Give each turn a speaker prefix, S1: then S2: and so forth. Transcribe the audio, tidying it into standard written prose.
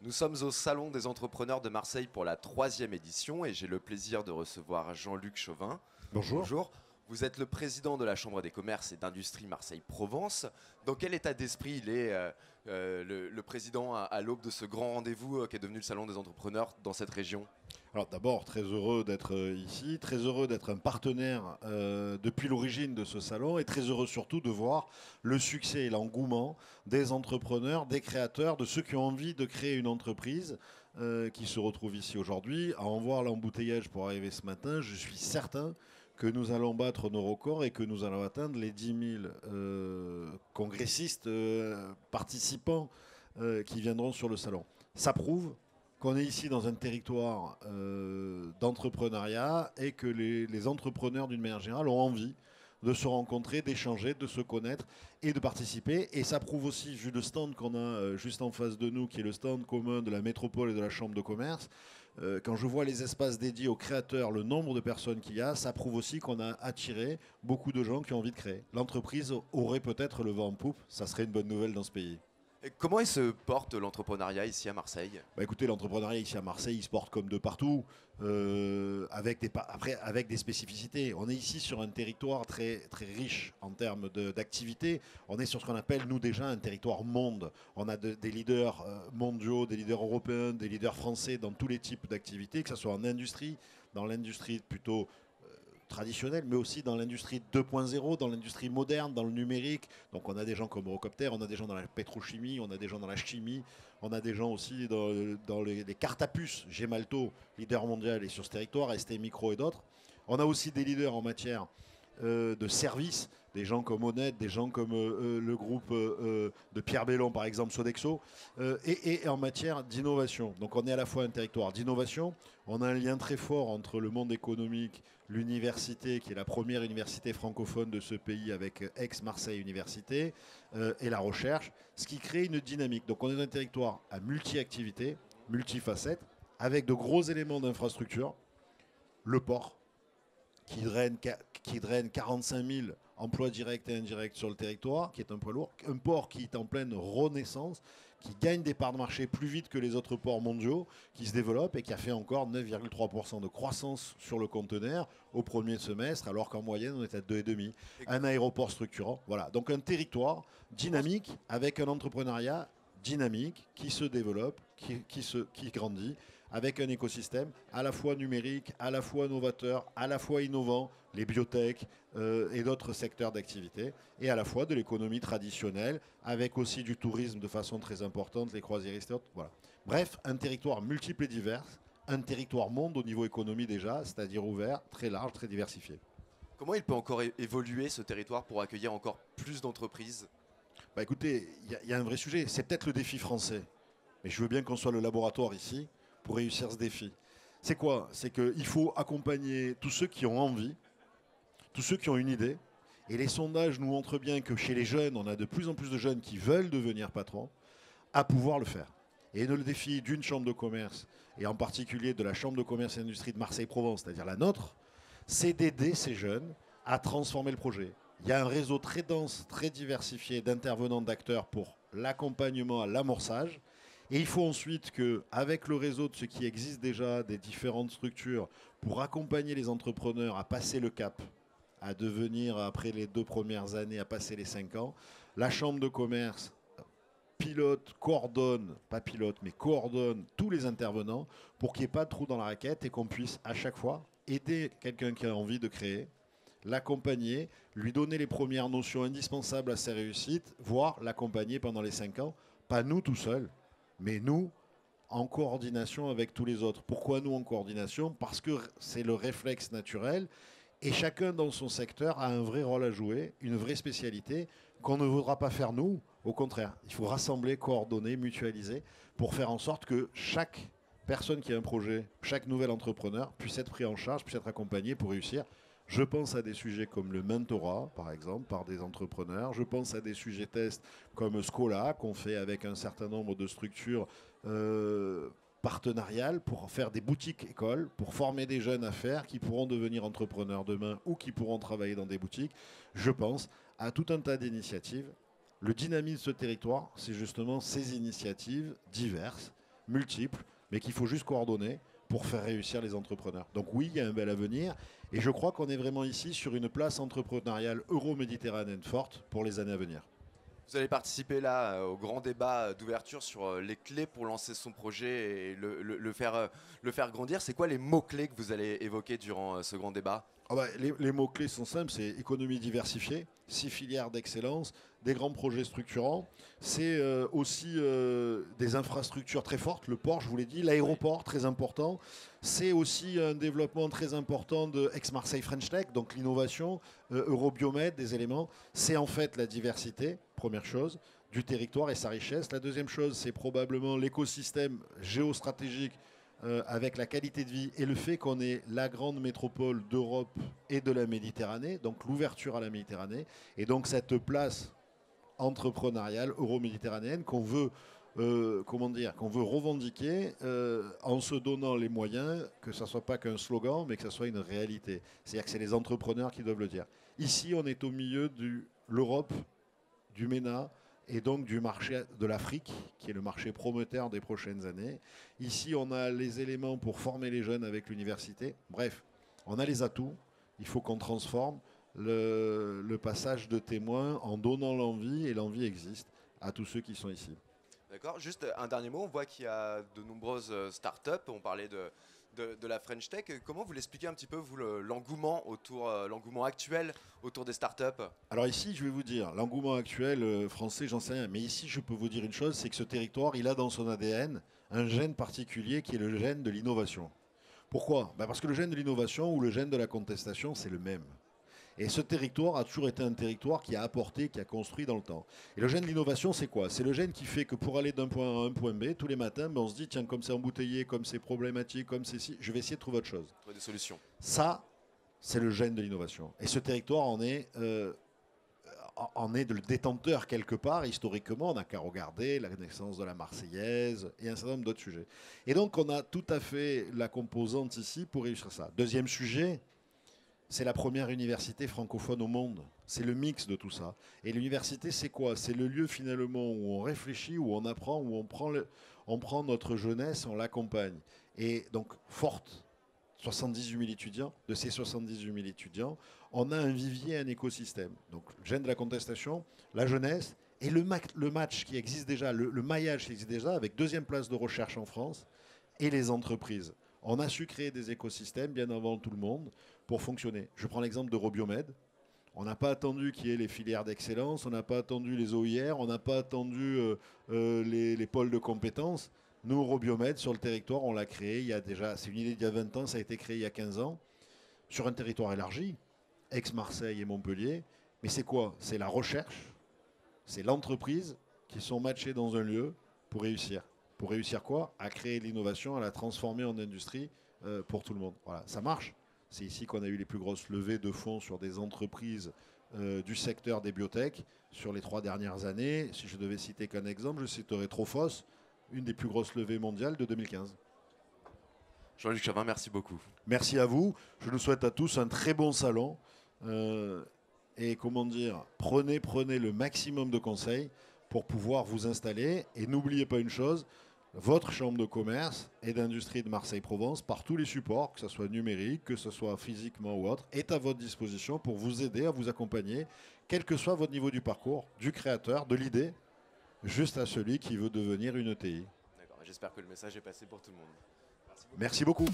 S1: Nous sommes au Salon des entrepreneurs de Marseille pour la troisième édition et j'ai le plaisir de recevoir Jean-Luc Chauvin.
S2: Bonjour.
S1: Bonjour. Vous êtes le président de la Chambre des commerces et d'industrie Marseille-Provence. Dans quel état d'esprit il est le président à l'aube de ce grand rendez-vous qui est devenu le Salon des entrepreneurs dans cette région?
S2: Alors d'abord, très heureux d'être ici, très heureux d'être un partenaire depuis l'origine de ce salon et très heureux surtout de voir le succès et l'engouement des entrepreneurs, des créateurs, de ceux qui ont envie de créer une entreprise qui se retrouvent ici aujourd'hui. À en voir l'embouteillage pour arriver ce matin, je suis certain que nous allons battre nos records et que nous allons atteindre les 10 000 congressistes participants qui viendront sur le salon. Ça prouve qu'on est ici dans un territoire d'entrepreneuriat et que les entrepreneurs d'une manière générale ont envie de se rencontrer, d'échanger, de se connaître et de participer. Et ça prouve aussi, vu le stand qu'on a juste en face de nous, qui est le stand commun de la métropole et de la chambre de commerce, quand je vois les espaces dédiés aux créateurs, le nombre de personnes qu'il y a, ça prouve aussi qu'on a attiré beaucoup de gens qui ont envie de créer. L'entreprise aurait peut-être le vent en poupe, ça serait une bonne nouvelle dans ce pays.
S1: Et comment il se porte l'entrepreneuriat ici à Marseille?
S2: Bah écoutez, l'entrepreneuriat ici à Marseille, il se porte comme de partout, avec des spécificités. On est ici sur un territoire très, très riche en termes d'activité. On est sur ce qu'on appelle, nous déjà, un territoire monde. On a des leaders mondiaux, des leaders européens, des leaders français dans tous les types d'activités, que ce soit en industrie, dans l'industrie plutôt traditionnelle, mais aussi dans l'industrie 2.0, dans l'industrie moderne, dans le numérique. Donc on a des gens comme Eurocopter, on a des gens dans la pétrochimie, on a des gens dans la chimie, on a des gens aussi dans les cartes à puces. Gemalto, leader mondial, est sur ce territoire, ST Micro et d'autres. On a aussi des leaders en matière de services, des gens comme Honnête, des gens comme le groupe de Pierre Bellon, par exemple, Sodexo, et en matière d'innovation. Donc on est à la fois un territoire d'innovation, on a un lien très fort entre le monde économique, l'université, qui est la première université francophone de ce pays avec Aix-Marseille Université, et la recherche, ce qui crée une dynamique. Donc on est un territoire à multi-activités, multifacettes, avec de gros éléments d'infrastructure, le port, qui draine 45 000 emplois directs et indirects sur le territoire, qui est un poids lourd, un port qui est en pleine renaissance, qui gagne des parts de marché plus vite que les autres ports mondiaux, qui se développe et qui a fait encore 9,3% de croissance sur le conteneur au premier semestre, alors qu'en moyenne on est à 2,5%. Un aéroport structurant, voilà. Donc un territoire dynamique avec un entrepreneuriat dynamique qui se développe, qui grandit, avec un écosystème à la fois numérique, à la fois novateur, à la fois innovant, les biotech et d'autres secteurs d'activité, et à la fois de l'économie traditionnelle, avec aussi du tourisme de façon très importante, les croisiéristes et autres. Voilà. Bref, un territoire multiple et divers, un territoire monde au niveau économie déjà, c'est-à-dire ouvert, très large, très diversifié.
S1: Comment il peut encore évoluer ce territoire pour accueillir encore plus d'entreprises?
S2: Bah écoutez, il y a un vrai sujet, c'est peut-être le défi français, mais je veux bien qu'on soit le laboratoire ici pour réussir ce défi. C'est quoi? C'est qu'il faut accompagner tous ceux qui ont envie, tous ceux qui ont une idée. Et les sondages nous montrent bien que chez les jeunes, on a de plus en plus de jeunes qui veulent devenir patrons, à pouvoir le faire. Et le défi d'une chambre de commerce, et en particulier de la chambre de commerce et d'industrie de Marseille-Provence, c'est-à-dire la nôtre, c'est d'aider ces jeunes à transformer le projet. Il y a un réseau très dense, très diversifié d'intervenants, d'acteurs pour l'accompagnement à l'amorçage. Et il faut ensuite qu'avec le réseau de ce qui existe déjà, des différentes structures, pour accompagner les entrepreneurs à passer le cap, à devenir, après les 2 premières années, à passer les 5 ans, la chambre de commerce pilote, coordonne, pas pilote, mais coordonne tous les intervenants pour qu'il n'y ait pas de trou dans la raquette et qu'on puisse à chaque fois aider quelqu'un qui a envie de créer, l'accompagner, lui donner les premières notions indispensables à sa réussite, voire l'accompagner pendant les 5 ans, pas nous tout seuls, mais nous, en coordination avec tous les autres. Pourquoi nous en coordination? Parce que c'est le réflexe naturel et chacun dans son secteur a un vrai rôle à jouer, une vraie spécialité qu'on ne voudra pas faire nous. Au contraire, il faut rassembler, coordonner, mutualiser pour faire en sorte que chaque personne qui a un projet, chaque nouvel entrepreneur puisse être pris en charge, puisse être accompagné pour réussir. Je pense à des sujets comme le mentorat, par exemple, par des entrepreneurs. Je pense à des sujets tests comme Scola, qu'on fait avec un certain nombre de structures partenariales pour faire des boutiques écoles, pour former des jeunes à faire qui pourront devenir entrepreneurs demain ou qui pourront travailler dans des boutiques. Je pense à tout un tas d'initiatives. Le dynamisme de ce territoire, c'est justement ces initiatives diverses multiples, mais qu'il faut juste coordonner pour faire réussir les entrepreneurs. Donc oui, il y a un bel avenir et je crois qu'on est vraiment ici sur une place entrepreneuriale euro-méditerranéenne forte pour les années à venir.
S1: Vous allez participer là au grand débat d'ouverture sur les clés pour lancer son projet et le faire grandir. C'est quoi les mots-clés que vous allez évoquer durant ce grand débat?
S2: Ah bah, les mots-clés sont simples, c'est économie diversifiée, 6 filières d'excellence, des grands projets structurants. C'est aussi des infrastructures très fortes, le port, je vous l'ai dit, l'aéroport, très important. C'est aussi un développement très important de Aix-Marseille French Tech, donc l'innovation, Eurobiomed, des éléments. C'est en fait la diversité, première chose, du territoire et sa richesse. La deuxième chose, c'est probablement l'écosystème géostratégique avec la qualité de vie et le fait qu'on est la grande métropole d'Europe et de la Méditerranée, donc l'ouverture à la Méditerranée, et donc cette place entrepreneuriale euro-méditerranéenne qu'on veut, qu'on veut revendiquer en se donnant les moyens, que ça ne soit pas qu'un slogan, mais que ça soit une réalité. C'est-à-dire que c'est les entrepreneurs qui doivent le dire. Ici, on est au milieu de l'Europe, du MENA, et donc du marché de l'Afrique, qui est le marché prometteur des prochaines années. Ici, on a les éléments pour former les jeunes avec l'université. Bref, on a les atouts. Il faut qu'on transforme le passage de témoins en donnant l'envie, et l'envie existe, à tous ceux qui sont ici.
S1: D'accord. Juste un dernier mot, on voit qu'il y a de nombreuses startups, on parlait de la French Tech. Comment vous l'expliquez un petit peu, vous, l'engouement actuel autour des startups?
S2: Alors ici, je vais vous dire, l'engouement actuel français, j'en sais rien. Mais ici, je peux vous dire une chose, c'est que ce territoire, il a dans son ADN un gène particulier qui est le gène de l'innovation. Pourquoi? Parce que le gène de l'innovation ou le gène de la contestation, c'est le même. Et ce territoire a toujours été un territoire qui a apporté, qui a construit dans le temps. Et le gène de l'innovation, c'est quoi? C'est le gène qui fait que pour aller d'un point A à un point B, tous les matins, on se dit, tiens, comme c'est embouteillé, comme c'est problématique, comme c'est si, je vais essayer de trouver autre chose.
S1: Trouver des solutions.
S2: Ça, c'est le gène de l'innovation. Et ce territoire en est le détenteur quelque part. Historiquement, on n'a qu'à regarder la naissance de la Marseillaise et un certain nombre d'autres sujets. Et donc, on a tout à fait la composante ici pour réussir ça. Deuxième sujet, c'est la première université francophone au monde. C'est le mix de tout ça. Et l'université, c'est quoi? C'est le lieu finalement où on réfléchit, où on apprend, où on prend notre jeunesse, on l'accompagne. Et donc, forte, 78 000 étudiants. De ces 78 000 étudiants, on a un vivier, un écosystème. Donc, le gène de la contestation, la jeunesse et le match qui existe déjà, le maillage qui existe déjà, avec deuxième place de recherche en France, et les entreprises. On a su créer des écosystèmes bien avant tout le monde pour fonctionner. Je prends l'exemple d'Eurobiomed. On n'a pas attendu qu'il y ait les filières d'excellence, on n'a pas attendu les OIR, on n'a pas attendu les pôles de compétences. Nous, Eurobiomed, sur le territoire, on l'a créé il y a déjà, c'est une idée d'il y a 20 ans, ça a été créé il y a 15 ans, sur un territoire élargi, Aix-Marseille et Montpellier. Mais c'est quoi? C'est la recherche, c'est l'entreprise qui sont matchés dans un lieu pour réussir. Pour réussir quoi? À créer de l'innovation, à la transformer en industrie pour tout le monde. Voilà, ça marche. C'est ici qu'on a eu les plus grosses levées de fonds sur des entreprises du secteur des biotech sur les 3 dernières années. Si je devais citer qu'un exemple, je citerai Trophos, une des plus grosses levées mondiales de 2015.
S1: Jean-Luc Chavin, merci beaucoup.
S2: Merci à vous. Je nous souhaite à tous un très bon salon. Et comment dire, prenez le maximum de conseils pour pouvoir vous installer. Et n'oubliez pas une chose, votre chambre de commerce et d'industrie de Marseille-Provence, par tous les supports, que ce soit numérique, que ce soit physiquement ou autre, est à votre disposition pour vous aider, à vous accompagner, quel que soit votre niveau du parcours, du créateur, de l'idée, juste à celui qui veut devenir une ETI.
S1: D'accord, j'espère que le message est passé pour tout le monde.
S2: Merci beaucoup.